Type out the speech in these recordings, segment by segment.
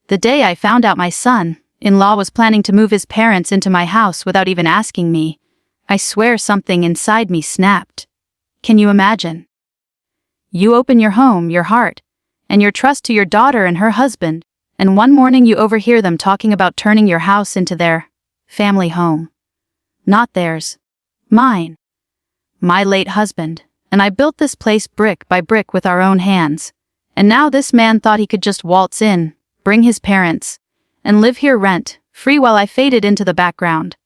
The day I found out my son-in-law was planning to move his parents into my house without even asking me, I swear something inside me snapped. Can you imagine? You open your home, your heart, and your trust to your daughter and her husband, and one morning you overhear them talking about turning your house into their family home. Not theirs. Mine. My late husband, and I built this place brick by brick with our own hands. And now this man thought he could just waltz in, bring his parents, and live here rent-free while I faded into the background.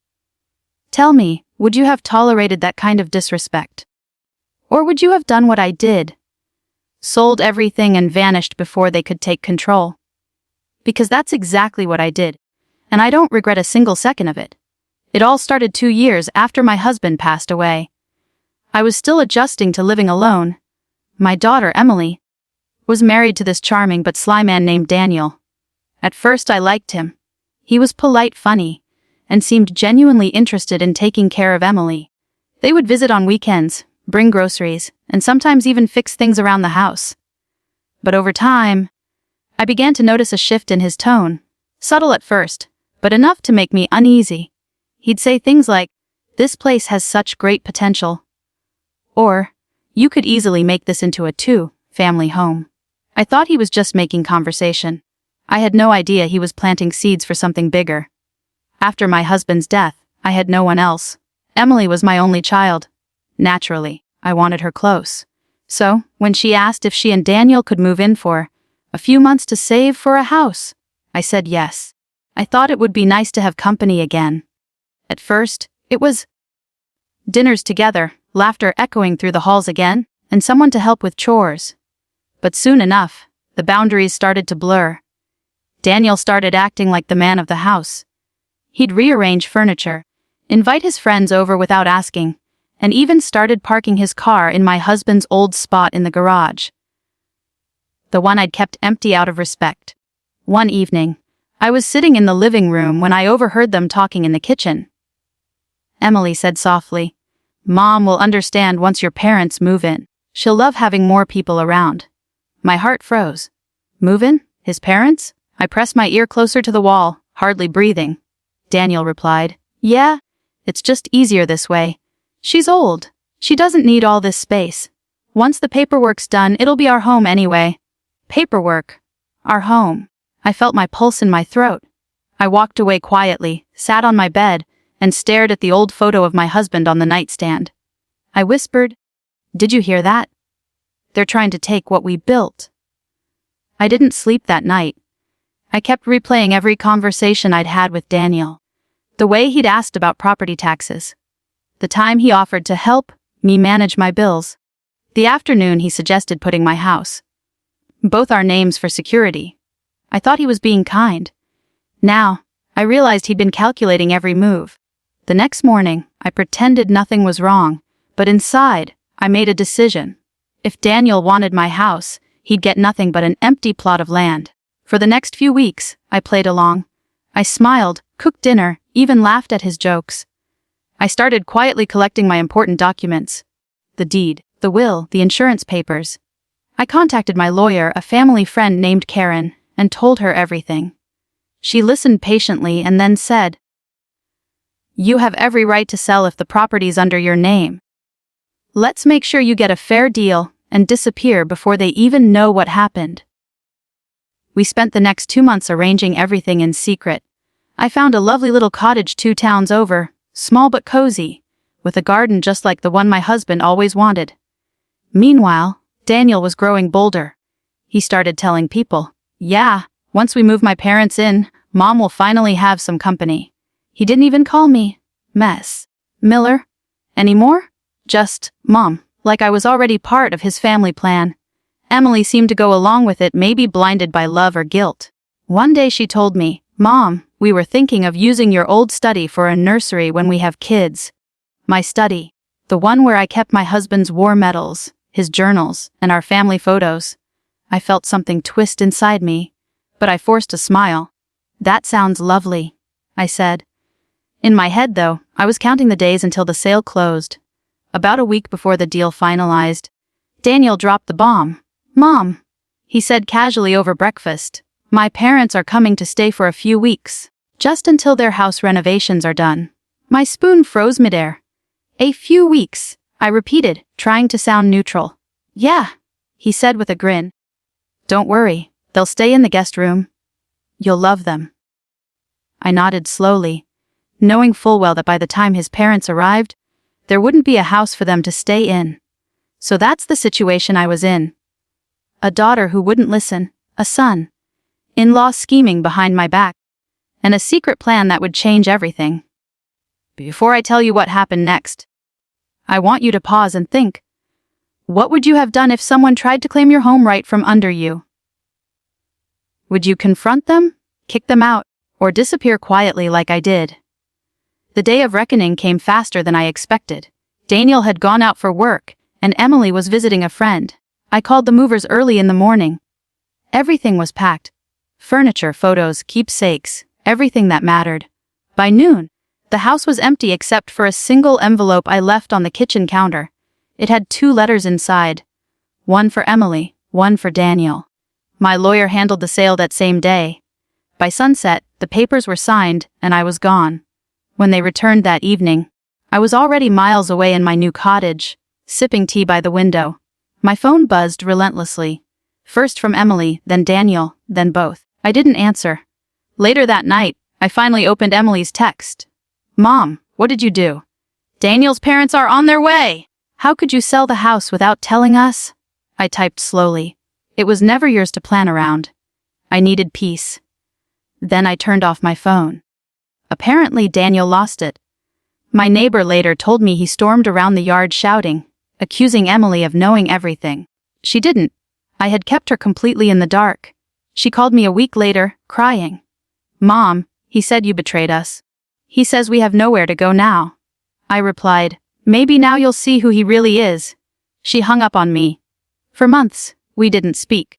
Tell me, would you have tolerated that kind of disrespect? Or would you have done what I did? Sold everything and vanished before they could take control? Because that's exactly what I did, and I don't regret a single second of it. It all started 2 years after my husband passed away. I was still adjusting to living alone. My daughter, Emily, was married to this charming but sly man named Daniel. At first I liked him. He was polite, funny, and seemed genuinely interested in taking care of Emily. They would visit on weekends, bring groceries, and sometimes even fix things around the house. But over time, I began to notice a shift in his tone, subtle at first, but enough to make me uneasy. He'd say things like, "This place has such great potential," or, "You could easily make this into a two-family home." I thought he was just making conversation. I had no idea he was planting seeds for something bigger. After my husband's death, I had no one else. Emily was my only child. Naturally, I wanted her close. So, when she asked if she and Daniel could move in for a few months to save for a house, I said yes. I thought it would be nice to have company again. At first, it was dinners together, laughter echoing through the halls again, and someone to help with chores. But soon enough, the boundaries started to blur. Daniel started acting like the man of the house. He'd rearrange furniture, invite his friends over without asking, and even started parking his car in my husband's old spot in the garage. The one I'd kept empty out of respect. One evening, I was sitting in the living room when I overheard them talking in the kitchen. Emily said softly, "Mom will understand once your parents move in. She'll love having more people around." My heart froze. Move in? His parents? I pressed my ear closer to the wall, hardly breathing. Daniel replied, "Yeah, it's just easier this way. She's old. She doesn't need all this space. Once the paperwork's done, it'll be our home anyway." Paperwork. Our home. I felt my pulse in my throat. I walked away quietly, sat on my bed, and stared at the old photo of my husband on the nightstand. I whispered, "Did you hear that? They're trying to take what we built." I didn't sleep that night. I kept replaying every conversation I'd had with Daniel. The way he'd asked about property taxes. The time he offered to help me manage my bills. The afternoon he suggested putting my house. Both our names for security. I thought he was being kind. Now, I realized he'd been calculating every move. The next morning, I pretended nothing was wrong, but inside, I made a decision. If Daniel wanted my house, he'd get nothing but an empty plot of land. For the next few weeks, I played along. I smiled, cooked dinner, even laughed at his jokes. I started quietly collecting my important documents. The deed, the will, the insurance papers. I contacted my lawyer, a family friend named Karen, and told her everything. She listened patiently and then said, "You have every right to sell if the property's under your name. Let's make sure you get a fair deal and disappear before they even know what happened." We spent the next 2 months arranging everything in secret. I found a lovely little cottage 2 towns over, small but cozy, with a garden just like the one my husband always wanted. Meanwhile, Daniel was growing bolder. He started telling people, "Yeah, once we move my parents in, Mom will finally have some company." He didn't even call me Miss Miller anymore, just Mom, like I was already part of his family plan. Emily seemed to go along with it, maybe blinded by love or guilt. One day she told me, "Mom, we were thinking of using your old study for a nursery when we have kids." My study, the one where I kept my husband's war medals, his journals, and our family photos. I felt something twist inside me, but I forced a smile. "That sounds lovely," I said. In my head, though, I was counting the days until the sale closed. About a week before the deal finalized, Daniel dropped the bomb. "Mom," he said casually over breakfast, My parents are coming to stay for a few weeks, just until their house renovations are done. My spoon froze midair. A few weeks, I repeated, trying to sound neutral. Yeah, he said with a grin. Don't worry, they'll stay in the guest room. You'll love them. I nodded slowly, knowing full well that by the time his parents arrived, there wouldn't be a house for them to stay in. So that's the situation I was in. A daughter who wouldn't listen, a son, in-law scheming behind my back, and a secret plan that would change everything. Before I tell you what happened next, I want you to pause and think. What would you have done if someone tried to claim your home right from under you? Would you confront them, kick them out, or disappear quietly like I did? The day of reckoning came faster than I expected. Daniel had gone out for work, and Emily was visiting a friend. I called the movers early in the morning. Everything was packed. Furniture, photos, keepsakes, everything that mattered. By noon, the house was empty except for a single envelope I left on the kitchen counter. It had 2 letters inside. One for Emily, one for Daniel. My lawyer handled the sale that same day. By sunset, the papers were signed, and I was gone. When they returned that evening, I was already miles away in my new cottage, sipping tea by the window. My phone buzzed relentlessly. First from Emily, then Daniel, then both. I didn't answer. Later that night, I finally opened Emily's text. Mom, what did you do? Daniel's parents are on their way! How could you sell the house without telling us? I typed slowly. It was never yours to plan around. I needed peace. Then I turned off my phone. Apparently Daniel lost it. My neighbor later told me he stormed around the yard shouting, accusing Emily of knowing everything. She didn't. I had kept her completely in the dark. She called me a week later, crying. Mom, he said you betrayed us. He says we have nowhere to go now. I replied, maybe now you'll see who he really is. She hung up on me. For months, we didn't speak.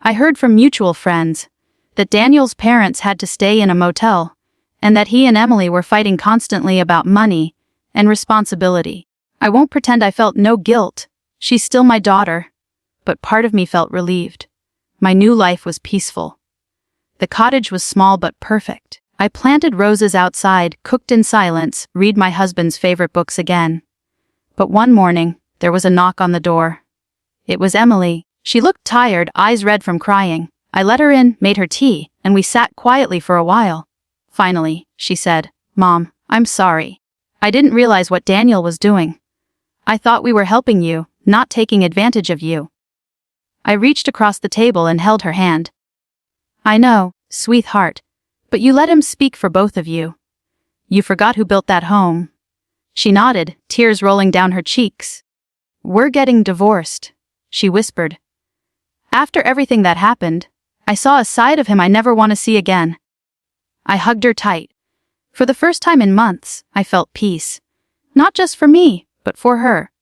I heard from mutual friends that Daniel's parents had to stay in a motel, and that he and Emily were fighting constantly about money and responsibility. I won't pretend I felt no guilt. She's still my daughter. But part of me felt relieved. My new life was peaceful. The cottage was small but perfect. I planted roses outside, cooked in silence, read my husband's favorite books again. But one morning, there was a knock on the door. It was Emily. She looked tired, eyes red from crying. I let her in, made her tea, and we sat quietly for a while. Finally, she said, Mom, I'm sorry. I didn't realize what Daniel was doing. I thought we were helping you, not taking advantage of you. I reached across the table and held her hand. I know, sweetheart, but you let him speak for both of you. You forgot who built that home. She nodded, tears rolling down her cheeks. We're getting divorced, she whispered. After everything that happened, I saw a side of him I never want to see again. I hugged her tight. For the first time in months, I felt peace. Not just for me, but for her.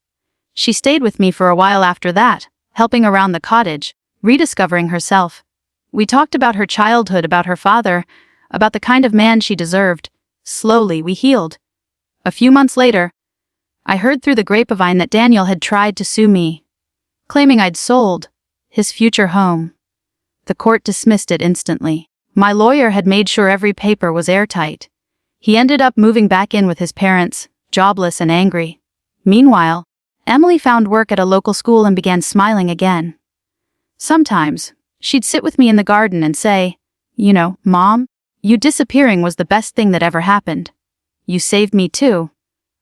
She stayed with me for a while after that, helping around the cottage, rediscovering herself. We talked about her childhood, about her father, about the kind of man she deserved. Slowly, we healed. A few months later, I heard through the grapevine that Daniel had tried to sue me, claiming I'd sold his future home. The court dismissed it instantly. My lawyer had made sure every paper was airtight. He ended up moving back in with his parents, jobless and angry. Meanwhile, Emily found work at a local school and began smiling again. Sometimes, she'd sit with me in the garden and say, You know, Mom, you disappearing was the best thing that ever happened. You saved me too.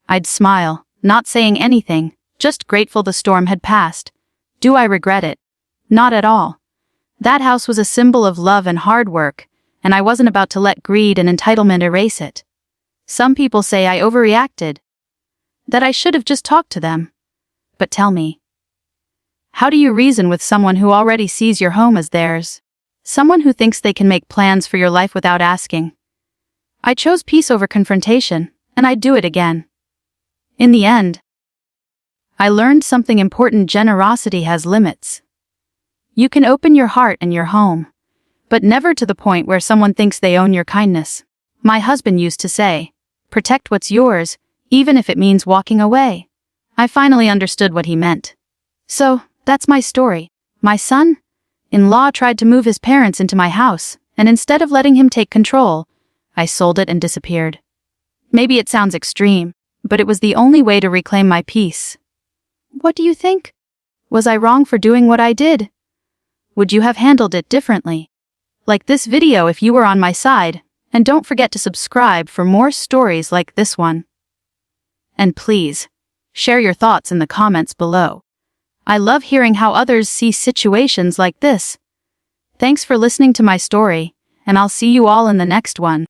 I'd smile, not saying anything, just grateful the storm had passed. Do I regret it? Not at all. That house was a symbol of love and hard work, and I wasn't about to let greed and entitlement erase it. Some people say I overreacted, that I should have just talked to them. But tell me, how do you reason with someone who already sees your home as theirs? Someone who thinks they can make plans for your life without asking. I chose peace over confrontation, and I'd do it again. In the end, I learned something important: generosity has limits. You can open your heart and your home, but never to the point where someone thinks they own your kindness. My husband used to say, protect what's yours, even if it means walking away. I finally understood what he meant. So, that's my story. My son? In-law tried to move his parents into my house, and instead of letting him take control, I sold it and disappeared. Maybe it sounds extreme, but it was the only way to reclaim my peace. What do you think? Was I wrong for doing what I did? Would you have handled it differently? Like this video if you were on my side, and don't forget to subscribe for more stories like this one. And please, share your thoughts in the comments below. I love hearing how others see situations like this. Thanks for listening to my story, and I'll see you all in the next one.